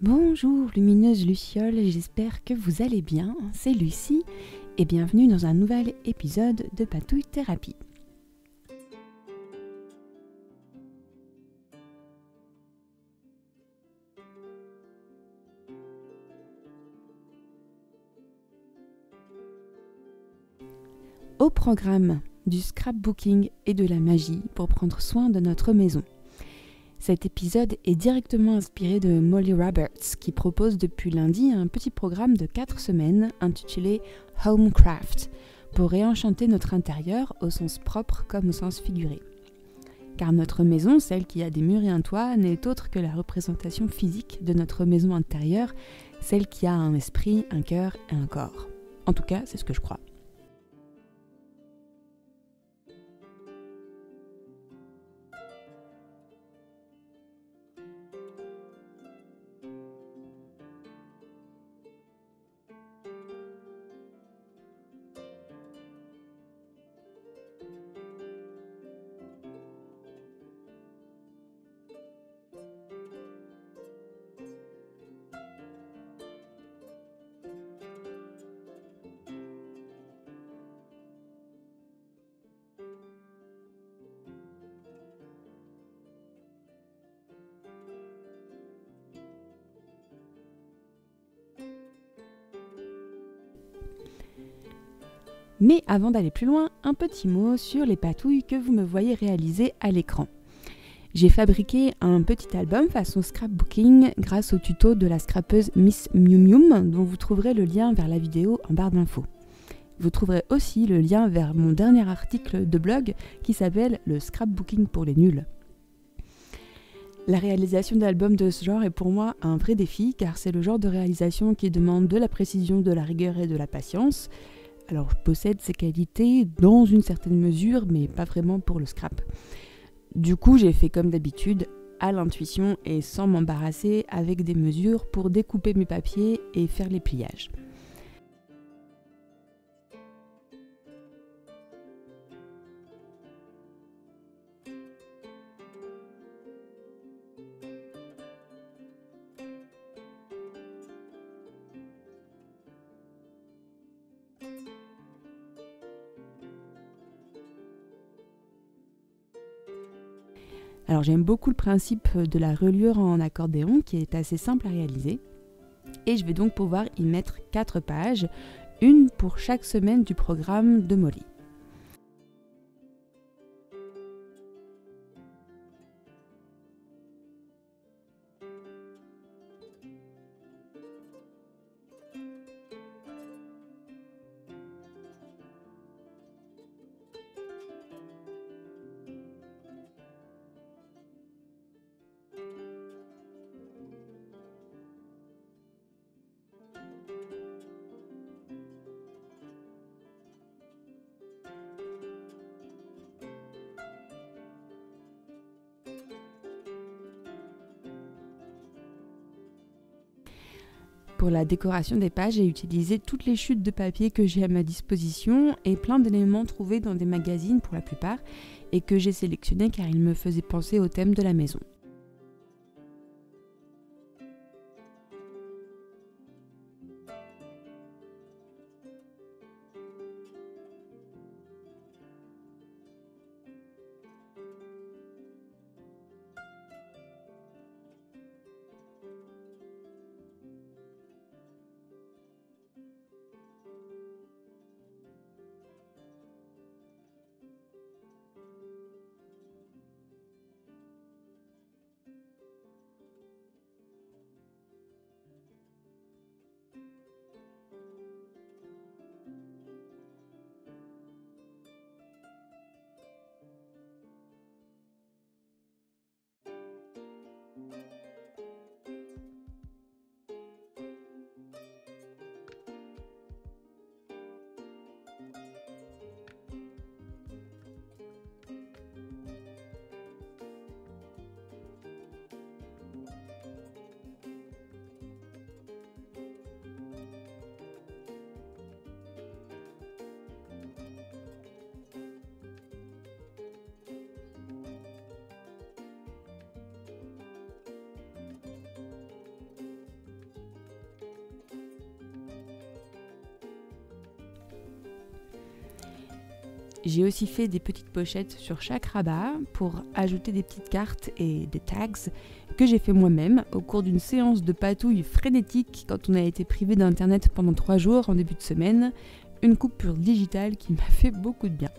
Bonjour lumineuse Luciole, j'espère que vous allez bien, c'est Lucie et bienvenue dans un nouvel épisode de Patouille Thérapie. Au programme du scrapbooking et de la magie pour prendre soin de notre maison. Cet épisode est directement inspiré de Molly Roberts qui propose depuis lundi un petit programme de 4 semaines intitulé Homecraft pour réenchanter notre intérieur au sens propre comme au sens figuré. Car notre maison, celle qui a des murs et un toit, n'est autre que la représentation physique de notre maison intérieure, celle qui a un esprit, un cœur et un corps. En tout cas, c'est ce que je crois. Mais avant d'aller plus loin, un petit mot sur les patouilles que vous me voyez réaliser à l'écran. J'ai fabriqué un petit album façon scrapbooking grâce au tuto de la scrapeuse Miss Mium Mium dont vous trouverez le lien vers la vidéo en barre d'infos. Vous trouverez aussi le lien vers mon dernier article de blog qui s'appelle « Le scrapbooking pour les nuls ». La réalisation d'albums de ce genre est pour moi un vrai défi car c'est le genre de réalisation qui demande de la précision, de la rigueur et de la patience. Alors je possède ces qualités dans une certaine mesure mais pas vraiment pour le scrap. Du coup j'ai fait comme d'habitude, à l'intuition et sans m'embarrasser avec des mesures pour découper mes papiers et faire les pliages. Alors j'aime beaucoup le principe de la reliure en accordéon qui est assez simple à réaliser et je vais donc pouvoir y mettre 4 pages, une pour chaque semaine du programme de Molly. Pour la décoration des pages, j'ai utilisé toutes les chutes de papier que j'ai à ma disposition et plein d'éléments trouvés dans des magazines pour la plupart et que j'ai sélectionnés car ils me faisaient penser au thème de la maison. J'ai aussi fait des petites pochettes sur chaque rabat pour ajouter des petites cartes et des tags que j'ai fait moi-même au cours d'une séance de patouille frénétique quand on a été privé d'internet pendant 3 jours en début de semaine, une coupure digitale qui m'a fait beaucoup de bien.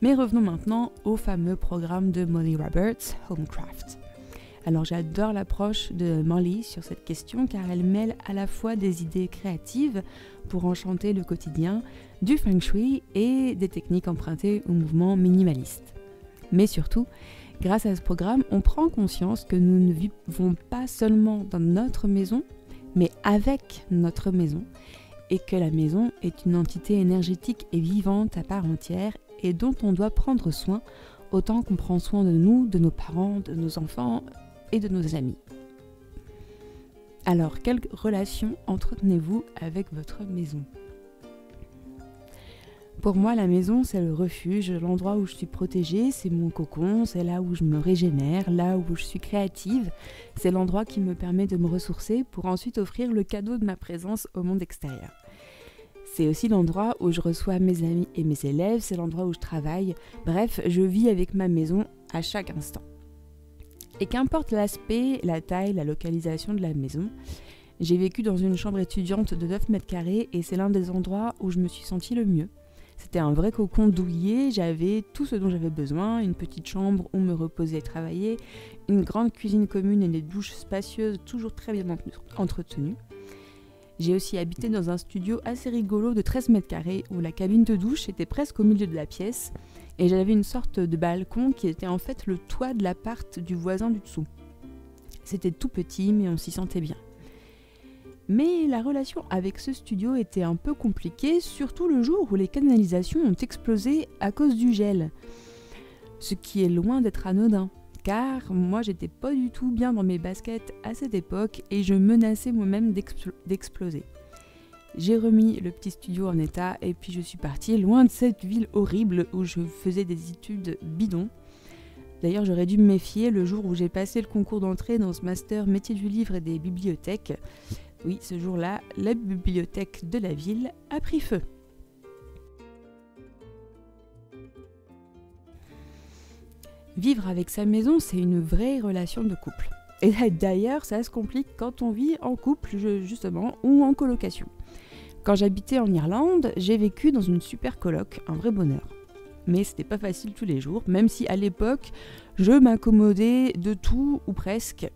Mais revenons maintenant au fameux programme de Molly Roberts, Homecraft. Alors j'adore l'approche de Molly sur cette question car elle mêle à la fois des idées créatives pour enchanter le quotidien, du feng shui et des techniques empruntées au mouvement minimaliste. Mais surtout, grâce à ce programme, on prend conscience que nous ne vivons pas seulement dans notre maison, mais avec notre maison, et que la maison est une entité énergétique et vivante à part entière et dont on doit prendre soin autant qu'on prend soin de nous, de nos parents, de nos enfants et de nos amis. Alors, quelle relation entretenez-vous avec votre maison ? Pour moi, la maison, c'est le refuge, l'endroit où je suis protégée, c'est mon cocon, c'est là où je me régénère, là où je suis créative. C'est l'endroit qui me permet de me ressourcer pour ensuite offrir le cadeau de ma présence au monde extérieur. C'est aussi l'endroit où je reçois mes amis et mes élèves, c'est l'endroit où je travaille. Bref, je vis avec ma maison à chaque instant. Et qu'importe l'aspect, la taille, la localisation de la maison, j'ai vécu dans une chambre étudiante de 9 mètres carrés et c'est l'un des endroits où je me suis sentie le mieux. C'était un vrai cocon douillet, j'avais tout ce dont j'avais besoin, une petite chambre où me reposer et travailler, une grande cuisine commune et des douches spacieuses toujours très bien entretenues. J'ai aussi habité dans un studio assez rigolo de 13 mètres carrés où la cabine de douche était presque au milieu de la pièce et j'avais une sorte de balcon qui était en fait le toit de l'appart du voisin du dessous. C'était tout petit mais on s'y sentait bien. Mais la relation avec ce studio était un peu compliquée, surtout le jour où les canalisations ont explosé à cause du gel. Ce qui est loin d'être anodin. Car moi j'étais pas du tout bien dans mes baskets à cette époque et je menaçais moi-même d'exploser. J'ai remis le petit studio en état et puis je suis partie loin de cette ville horrible où je faisais des études bidons. D'ailleurs j'aurais dû me méfier le jour où j'ai passé le concours d'entrée dans ce master métier du livre et des bibliothèques. Oui, ce jour-là, la bibliothèque de la ville a pris feu. Vivre avec sa maison, c'est une vraie relation de couple. Et d'ailleurs, ça se complique quand on vit en couple, justement, ou en colocation. Quand j'habitais en Irlande, j'ai vécu dans une super coloc, un vrai bonheur. Mais c'était pas facile tous les jours, même si à l'époque, je m'accommodais de tout, ou presque.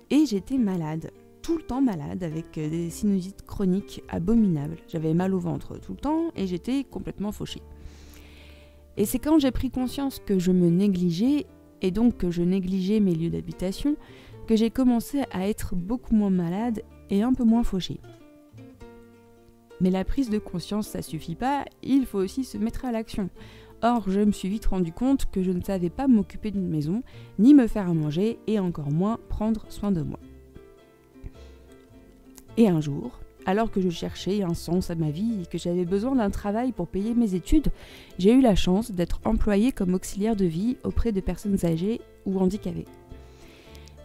Et j'étais malade, tout le temps malade, avec des sinusites chroniques abominables. J'avais mal au ventre tout le temps et j'étais complètement fauchée. Et c'est quand j'ai pris conscience que je me négligeais, et donc que je négligeais mes lieux d'habitation, que j'ai commencé à être beaucoup moins malade et un peu moins fauchée. Mais la prise de conscience, ça suffit pas, il faut aussi se mettre à l'action. Or, je me suis vite rendu compte que je ne savais pas m'occuper d'une maison, ni me faire à manger, et encore moins prendre soin de moi. Et un jour, alors que je cherchais un sens à ma vie et que j'avais besoin d'un travail pour payer mes études, j'ai eu la chance d'être employée comme auxiliaire de vie auprès de personnes âgées ou handicapées.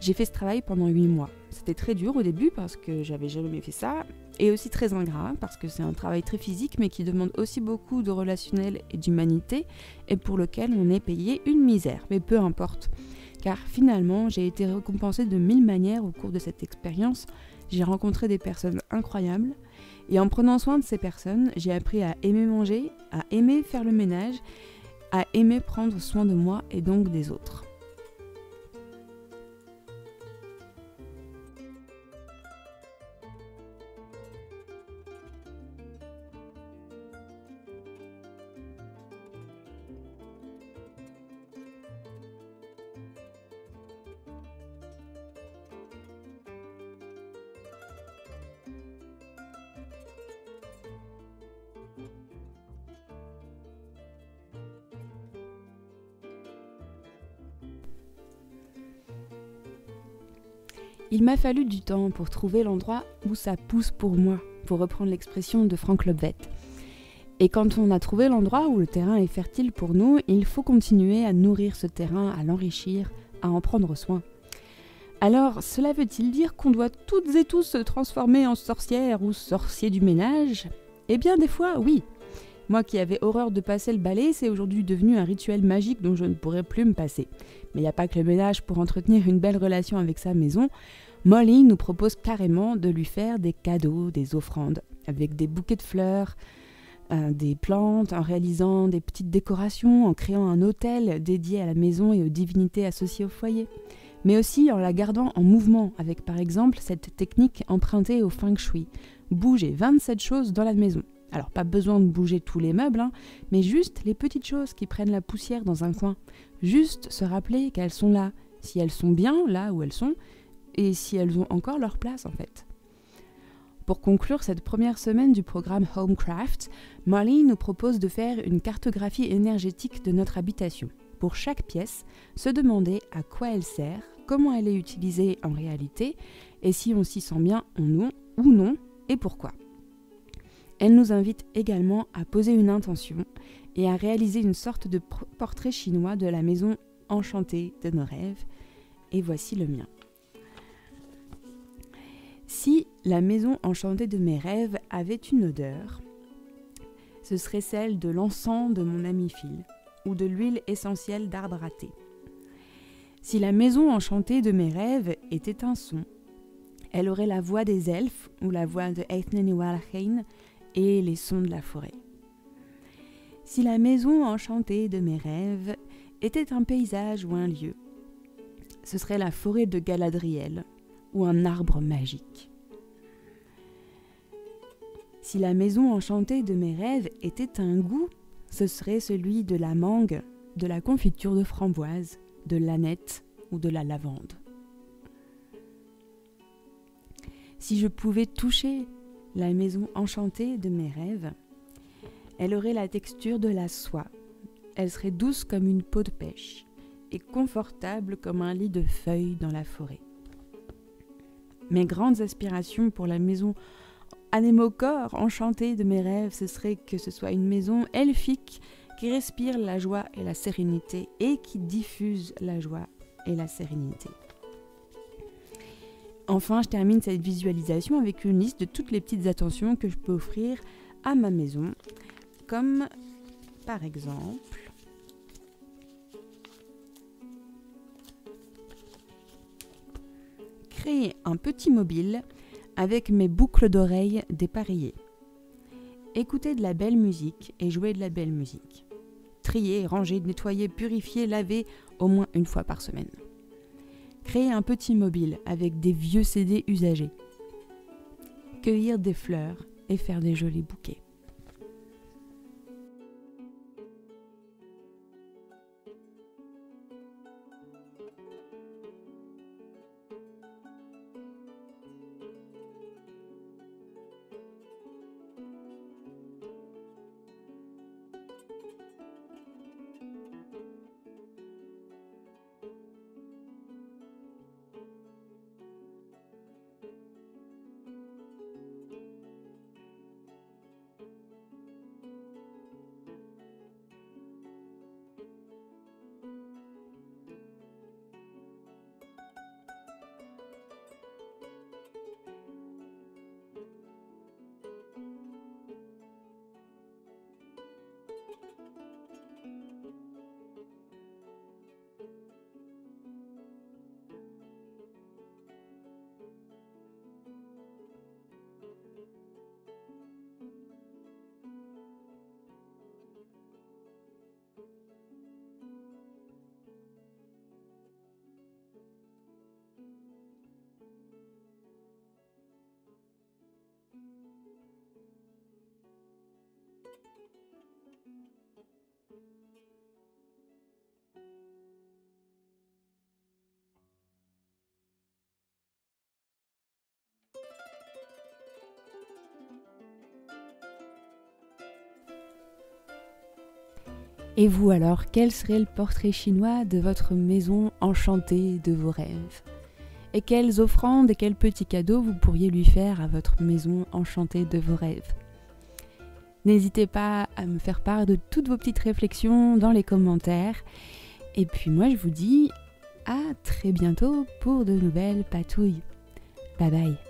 J'ai fait ce travail pendant 8 mois. C'était très dur au début parce que j'avais jamais fait ça, et aussi très ingrat parce que c'est un travail très physique mais qui demande aussi beaucoup de relationnel et d'humanité et pour lequel on est payé une misère, mais peu importe. Car finalement, j'ai été récompensée de 1000 manières au cours de cette expérience. J'ai rencontré des personnes incroyables et en prenant soin de ces personnes, j'ai appris à aimer manger, à aimer faire le ménage, à aimer prendre soin de moi et donc des autres. Il m'a fallu du temps pour trouver l'endroit où ça pousse pour moi, pour reprendre l'expression de Frank Lobvet. Et quand on a trouvé l'endroit où le terrain est fertile pour nous, il faut continuer à nourrir ce terrain, à l'enrichir, à en prendre soin. Alors, cela veut-il dire qu'on doit toutes et tous se transformer en sorcières ou sorciers du ménage ? Eh bien, des fois, oui. Moi qui avais horreur de passer le balai, c'est aujourd'hui devenu un rituel magique dont je ne pourrais plus me passer. Mais il n'y a pas que le ménage pour entretenir une belle relation avec sa maison. Molly nous propose carrément de lui faire des cadeaux, des offrandes, avec des bouquets de fleurs, des plantes, en réalisant des petites décorations, en créant un hôtel dédié à la maison et aux divinités associées au foyer. Mais aussi en la gardant en mouvement, avec par exemple cette technique empruntée au feng shui. Bouger 27 choses dans la maison. Alors pas besoin de bouger tous les meubles, mais juste les petites choses qui prennent la poussière dans un coin. Juste se rappeler qu'elles sont là, si elles sont bien là où elles sont, et si elles ont encore leur place en fait. Pour conclure cette première semaine du programme Homecraft, Molly nous propose de faire une cartographie énergétique de notre habitation. Pour chaque pièce, se demander à quoi elle sert, comment elle est utilisée en réalité, et si on s'y sent bien ou non, et pourquoi. Elle nous invite également à poser une intention et à réaliser une sorte de portrait chinois de la maison enchantée de nos rêves. Et voici le mien. Si la maison enchantée de mes rêves avait une odeur, ce serait celle de l'encens de mon ami Phil ou de l'huile essentielle d'arbre à thé. Si la maison enchantée de mes rêves était un son, elle aurait la voix des elfes ou la voix de Eithne Walheim et les sons de la forêt. Si la maison enchantée de mes rêves était un paysage ou un lieu, ce serait la forêt de Galadriel ou un arbre magique. Si la maison enchantée de mes rêves était un goût, ce serait celui de la mangue, de la confiture de framboise, de l'aneth ou de la lavande. Si je pouvais toucher la maison enchantée de mes rêves, elle aurait la texture de la soie. Elle serait douce comme une peau de pêche et confortable comme un lit de feuilles dans la forêt. Mes grandes aspirations pour la maison anémocore enchantée de mes rêves, ce serait que ce soit une maison elfique qui respire la joie et la sérénité et qui diffuse la joie et la sérénité. Enfin, je termine cette visualisation avec une liste de toutes les petites attentions que je peux offrir à ma maison, comme par exemple créer un petit mobile avec mes boucles d'oreilles dépareillées, écouter de la belle musique et jouer de la belle musique, trier, ranger, nettoyer, purifier, laver au moins une fois par semaine. Créer un petit mobile avec des vieux CD usagés. Cueillir des fleurs et faire des jolis bouquets. Et vous alors, quel serait le portrait chinois de votre maison enchantée de vos rêves? Et quelles offrandes et quels petits cadeaux vous pourriez lui faire à votre maison enchantée de vos rêves? N'hésitez pas à me faire part de toutes vos petites réflexions dans les commentaires. Et puis moi je vous dis à très bientôt pour de nouvelles patouilles. Bye bye.